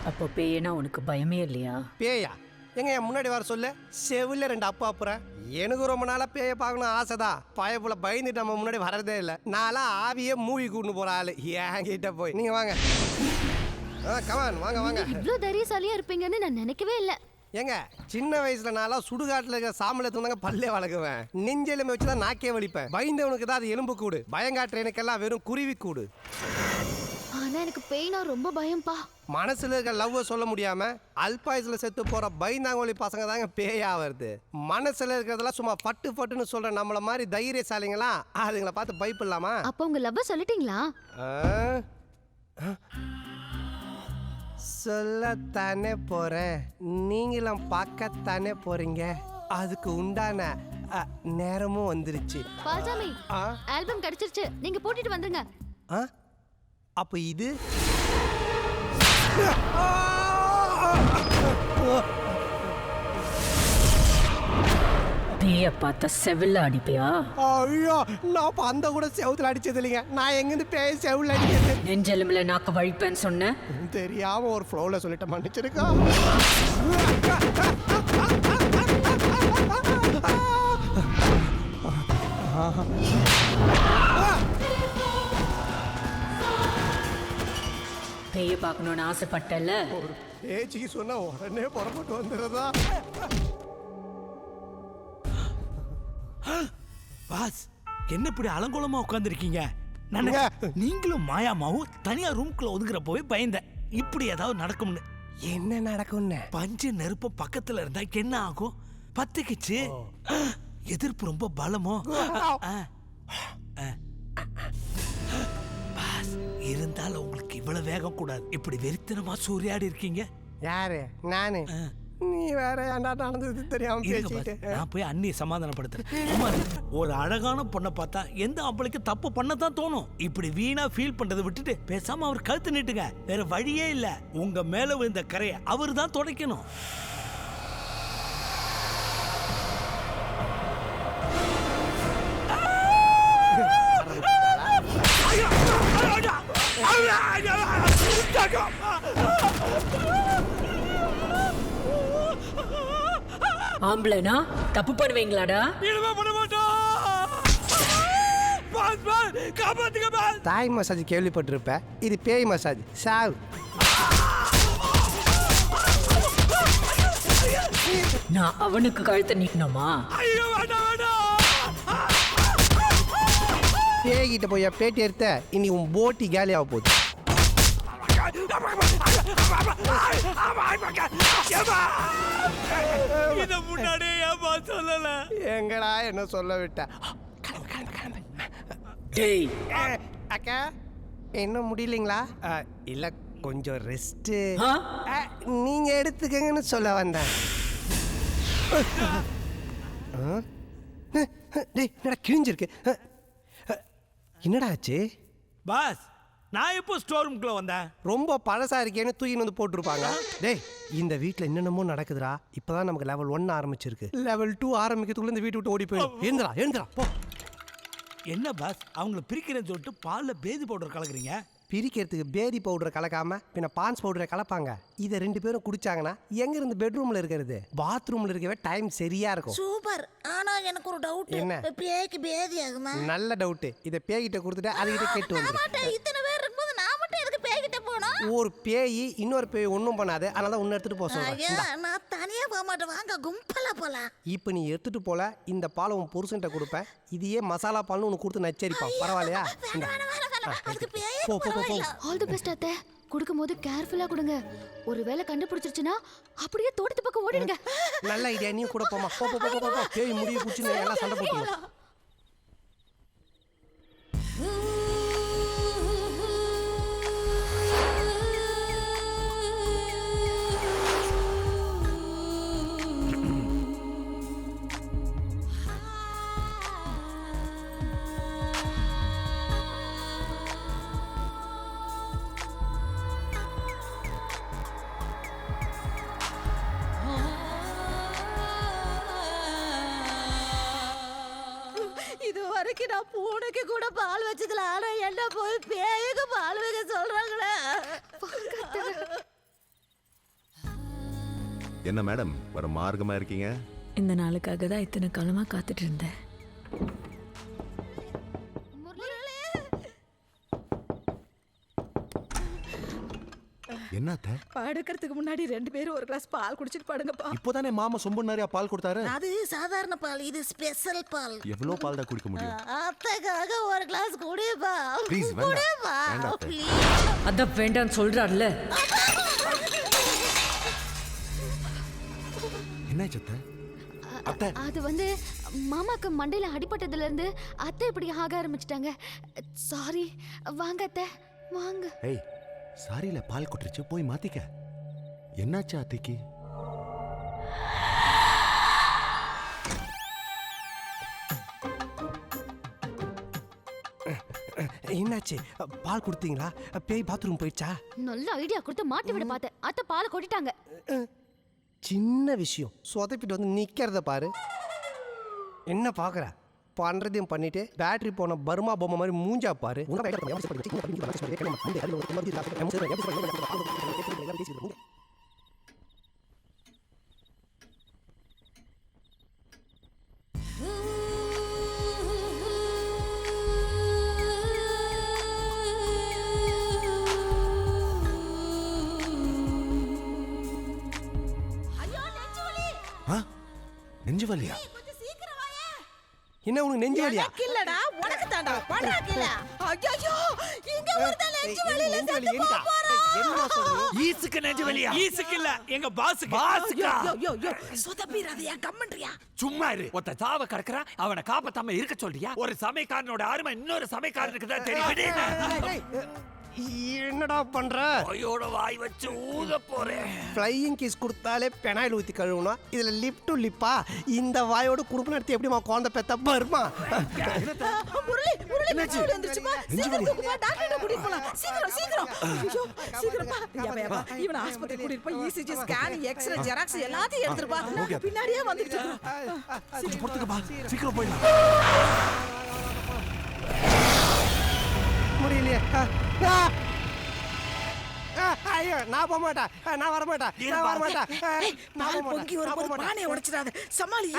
அப்போ பேயனா உனக்கு பயமே இல்லையா? பேயா? எங்க என் முன்னாடி வர சொல்லு, செவில 2 அப்பு அப்புறேன். எனக்கு ரொம்ப நாளா பேய பார்க்கணும் ஆசைதான். பயப்புல பயந்துட்டு நம்ம முன்னாடி வர்றதே இல்லை. நான்லாம் ஆவியே மூவி கூட்டு போற ஆளு. என்கிட்ட போய் நீங்க வாங்க. கமான் வாங்க வாங்க. இவ்ளோ தைரியசாலியா இருப்பீங்கன்னு நான் நினைக்கவே இல்லை. ஏங்க சின்ன வயசுல நான்லாம் சுடுகாட்டில் இருக்க சாம்பலை தூந்தாங்க பல்லே வளர்க்குவேன். நெஞ்செலும்பு வச்சு தான் நாக்கே வலிப்பேன். பயந்தவனுக்கு தான் அது எலும்பு கூடு, பயங்காட்டுற எனக்கெல்லாம் வெறும் குருவி கூடு. ஆனா எனக்கு பெயினா ரொம்ப பயம்பா. மனசுல இருக்க லவ்வை சொல்ல முடியாம அல்பாயுஸ்ல செத்து போற பயந்தாங்கோலி பசங்க தாங்க பேயா வருது. மனசுல இருக்கிறதெல்லாம் சும்மா பட்டு பட்டுன்னு சொல்ற நம்மள மாதிரி தைரியசாலிங்களா அதுங்களை பார்த்து பயப்படலாமா? அப்ப உங்க லவ்வ சொல்லிட்டீங்களா? சொல்லத்தானே போறேன், நீங்களும் பார்க்கத்தானே போறீங்க. அதுக்கு உண்டான நேரமும் வந்துருச்சு. பால்சாமி, ஆல்பம் கிடைச்சிருச்சு, நீங்க போட்டுட்டு வந்துருங்க. அப்ப இது பேய பார்த்தா செவில்ல அடிப்பியா? ஐயோ, நான் அந்த கூட செவுத்துல அடிச்சது இல்லைங்க. நான் எங்கிருந்து பேய செவுல அடிக்கிறது? நெஞ்செலும்புல நாக்க வழிப்பேன்னு சொன்ன, தெரியாம ஒரு ஃப்ளோல சொல்லிட்டு மன்னிச்சிருக்கா. பேய பார்க்கணும்னு ஆசைப்பட்டல, ஒரு பேச்சுக்கு சொன்னா உடனே புறப்பட்டு வந்துடுறதா? பாஸ், என்ன இப்படி அலங்கோலமா உட்காந்துருக்கீங்க? நீங்களும் மாயாமாவும் தனியா ரூம்குள்ள ஒதுங்குறப்பவே பயந்தேன் இப்படி ஏதாவது நடக்கும்னு. என்ன நடக்கும்னு? பஞ்சு நெருப்பு பக்கத்துல இருந்தா என்ன ஆகும்? பத்துக்குச்சு. எதிர்ப்பு ரொம்ப பலமோ? பாஸ், இருந்தாலும் உங்களுக்கு இவ்வளவு வேகம் கூடாது. இப்படி வெறித்தனமா சூறையாடி இருக்கீங்க. யாரு? நானு? நீ வேற ஏன்டா நடந்தது தெரியாம பேசிட்டு? நான் போய் அண்ணியை சமாதானப்படுத்துறேன். ஒரு அழகான பொண்ணை பார்த்தா எந்த ஆம்பளைக்கு தப்பு பண்ணதான் தோணும். இப்படி வீணா ஃபீல் பண்றதை விட்டுட்டு பேசாம அவர் கழுத்து நீட்டுங்க. வேற வழியே இல்ல. உங்க மேல விழுந்த கரையை அவர் தான் துடைக்கணும். ஆம்பளைனா தப்பு பண்ணுவீங்களாடா? தாய் மசாஜ் கேள்விப்பட்டிருப்ப, இது பேய் மசாஜ். சாவு. நான் அவனுக்கு கழுத்தை நீக்கணுமா? பேய்கிட்ட போய் பேட்டி எடுத்த இனி உன் போட்டி காலியாக போகுது. எங்கடா என்ன சொல்ல விட்ட? அக்கா இன்னும் முடியலைங்களா? இல்ல கொஞ்சம் ரெஸ்ட் நீங்க எடுத்துக்கங்கன்னு சொல்ல வந்தேன். என்னடா கிழிஞ்சிருக்கு? என்னடா ஆச்சு? பாஸ், நான் எப்போ ஸ்டோர் ரூம்குள்ள வந்தேன்? ரொம்ப பழசா இருக்கேன்னு தூக்கின்னு வந்து போட்டுருப்பாங்க. டேய், இந்த வீட்டில் என்னென்னமோ நடக்குதுடா. இப்போதான் நமக்கு லெவல் 1 ஆரம்பிச்சிருக்கு. லெவல் 2 ஆரம்பிக்கிறதுக்குள்ள இந்த வீட்டு விட்டு ஓடி போயிடும். எழுந்துடா போ. என்ன பாஸ், அவங்கள பிரிக்கிறேன்னு சொல்லிட்டு பாலில் பேதி பவுடர் கலக்குறீங்க? பிரிக்கிறதுக்கு பேதி பவுடரை கலக்காம பின்ன பான்ஸ் பவுடரை கலப்பாங்க. இதை 2 பேரும் குடிச்சாங்கன்னா எங்க இருந்து பெட்ரூம்ல இருக்கிறது? பாத்ரூம்ல இருக்கவே டைம் சரியா இருக்கும். சூப்பர். ஆனா எனக்கு ஒரு டவுட். என்ன? பேய்க்கு பேதி ஆகுமா? நல்ல டவுட். இதை பேய்கிட்ட கொடுத்துட்டு அதுகிட்ட கேட்டு வந்து. இத்தனை பேர் இருக்கும்போது நான் மட்டும் எதுக்கு பேய்கிட்ட போனோம்? ஒரு பேய் இன்னொரு பேய் ஒன்றும் பண்ணாது. அதனால தான் ஒன்று எடுத்துட்டு போக சொல்றேன். நான் தனியா போக மாட்டேன், வாங்க கும்பலா போலாம். இப்போ நீ எடுத்துட்டு போல, இந்த பாலை உன் புருஷன்ட்ட கொடுப்பேன். இதையே மசாலா பால்னு உனக்கு கொடுத்து நச்சரிப்பான். பரவாயில்லையா? போ போ போ. ஆல் தி பெஸ்ட் அத்தை. கொடுக்கும்போது கேர்ஃபுல்லா கொடுங்க. ஒருவேளை கண்டுபிடிச்சிருச்சுன்னா அப்படியே தோட்டத்து பக்கம் ஓடிடுங்க. நல்ல ஐடியா. நீ கூட போமா. போ போ போ போ. பேய் முடிய குச்சி எல்லாம் சண்டை போட்டுங்க. இது வரைக்கும் நான் பூனைக்கு கூட பால் வச்சதுல, ஆனா என்ன போய் பேய்க்கு பால் வைக்க சொல்றாங்களே. என்ன மேடம் வர மார்க்கமா இருக்கீங்க? இந்த நாளுக்காக தான் இத்தனை காலமா காத்துட்டு இருந்தேன். என்னத்த? படுக்கிறதுக்கு முன்னாடி 2 பேரும் ஒரு கிளாஸ் பால் குடிச்சிட்டு படுங்கப்பா. இப்போதானே மாமா சொம்பு நிறைய பால் கொடுத்தாரு. அது சாதாரண பால், இது ஸ்பெஷல் பால். எவ்வளவு பால் தான் குடிக்க முடியும்? அத்தைக்காக ஒரு கிளாஸ் குடிப்பா. ப்ளீஸ் குடிப்பா. அத வேண்டான்னு சொல்றாருல. என்ன சத்த? அது வந்து மாமாக்கு மண்டையில அடிபட்டதுல இருந்து அத்தை இப்படி ஆக ஆரம்பிச்சிட்டாங்க. சாரி. வாங்க அத்தை, வாங்க. ஏய், சாரியில பால் கொட்டுருச்சு, போய் மாத்திக்க. என்னாச்சு அத்தைக்கு? என்னாச்சு? பால் கொடுத்தீங்களா? பேய் பாத்ரூம் போயிடுச்சா? நல்ல ஐடியா கொடுத்து மாட்டி விட பார்த்தேன். அத்தை பாலை கொட்டிட்டாங்க. சின்ன விஷயம் சொதப்பிட்டு வந்து நிக்கிறத பாரு. என்ன பாக்குற? பண்றதையும் பண்ணிட்டு பேட்டரி போன பர்மா பொம்மை மாதிரி மூஞ்சா பாரு. நெஞ்சு வலியா? என்ன உனக்கு நெஞ்சு வலியா? இல்லடா, உனக்கு தாண்டா. பண்றா கீழ. ஐயோ, இங்க ஒருத்தன் நெஞ்சு வலியில செத்து போறான். என்ன சொல்றீங்க? ஈசுக்கு நெஞ்சு வலியா? ஈசுக்கு இல்ல, எங்க பாஸுக்கு. பாஸுக்கா? யோ சொதப்பிராதயா, கம்மன்றியா? சும்மா இரு. ஒருத்த சாவ கடக்குறான், அவனை காப்பாத்தாம இருக்க சொல்றியா? ஒரு சமைக்காரனோட அருமை இன்னொரு சமைக்காரனுக்கு தான் தெரியும். என்னடா பண்ற? ஐயோட வாய் வச்சு ஊத போறேன். ஃப்ளையிங் கிஸ் கொடுத்தாலே பெனாயில் ஊத்தி கழுவணும். இதுல லிப் டு லிப்பா. இந்த வாயோட குடும்பம் நடத்தி எப்படிமா குழந்தை பெத்த பர்மா? முரளி நெஞ்சு வலி வந்துருச்சுப்பா. சீக்கிரம் தூக்குப்பா, டாக்டர் கூட்டிட்டு போலாம். சீக்கிரம். ஐயோ, சீக்கிரம்ப்பா. யப்பா, இவனை ஆஸ்பத்திரி கூட்டிட்டு போய் ECG ஸ்கேன், எக்ஸ்ரே, ஜெராக்ஸ் எல்லாத்தையும் எடுத்துருப்பா. பின்னாடியே வந்துட்டு இருக்கோம். கொஞ்சம் பொறுத்துக்கப்பா, சீக்கிரம் போயிடலாம். முடியலையே. ஐயோ, நான் போக மாட்டேன். நான் வர மாட்டேன். பால் பொங்கி வரும்போது பானையை உடைச்சிடாத. சமாளி.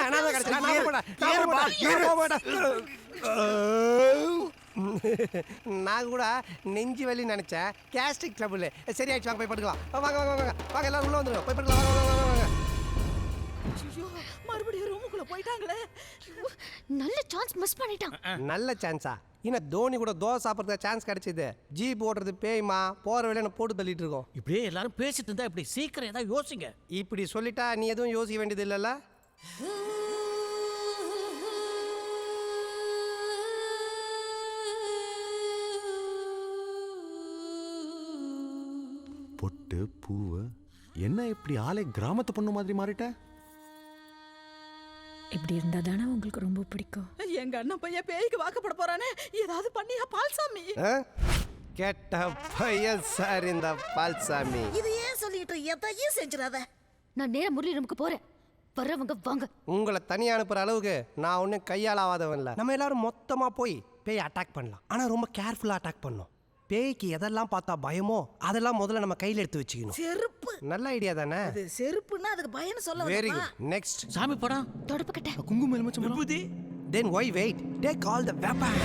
நான் கூட நெஞ்சு வலி நினைச்சேன். Gastric trouble. சரியாயிடுச்சு, வாங்க போய் படுக்கலாம். வாங்க எல்லாரும் உள்ள வந்துருங்க. போய் படுக்கலாம். வாங்க. மறுபடியும் ரூமுக்குள்ள போயிட்டாங்களே. நல்ல சான்ஸ் மிஸ் பண்ணிட்டான். நல்ல சான்ஸா? இன்னும் தோனி கூட தோசை சாப்பிட்றதுக்கு சான்ஸ் கிடைச்சது. ஜீப் ஓட்டுறது பேய்மா, போற வேலையை என்ன போட்டு தள்ளிட்டு இருக்கோம். இப்படியே எல்லாரும் பேசிட்டு இருந்தா இப்படி சீக்கிரம் ஏதாவது யோசிங்க. இப்படி சொல்லிட்டா நீ எதுவும் யோசிக்க வேண்டியது இல்லைல்ல? பொட்டு பூவு என்ன இப்படி ஆளே கிராமத்து பொண்ணு மாதிரி மாறிட்ட? இப்படி இருந்தா தானே உங்களுக்கு ரொம்ப பிடிக்கும். எங்க அண்ணன் பையன் பேய்க்கு வாக்கப்பட போறானே, ஏதாவது பண்ணியா பால்சாமி? கெட்ட பையன் சார் இந்த பால்சாமி. இது ஏன் சொல்லிட்டு எதையும் செஞ்சிடாத. நான் நேரா முரளி ரூமுக்கு போறேன். வர்றவங்க வாங்க. உங்களை தனியா அனுப்புற அளவுக்கு நான் ஒன்றும் கையால் ஆகாதவன் இல்லை. நம்ம எல்லாரும் மொத்தமா போய் பேய் அட்டாக் பண்ணலாம். ஆனா ரொம்ப கேர்ஃபுல்லா அட்டாக் பண்ணணும். பேய்க்கு எதெல்லாம் பார்த்தா பயமோ அதெல்லாம் முதல்ல நம்ம கையில எடுத்து வச்சுக்கணும். செருப்பு நல்ல ஐடியா தானே? அது செருப்புன்னா அதுக்கு பயன்னு சொல்ல வெரி வரமா? குட். நெக்ஸ்ட் சாமி படம், தொடப்பு கட்ட, குங்குமம், எலுமிச்சம் விபூதி. Then why wait? Take all the weapons.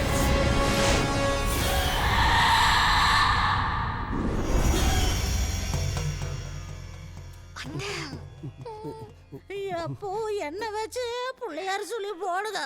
அப்போ என்ன வச்சு பிள்ளையார் சொல்லி போடுங்க.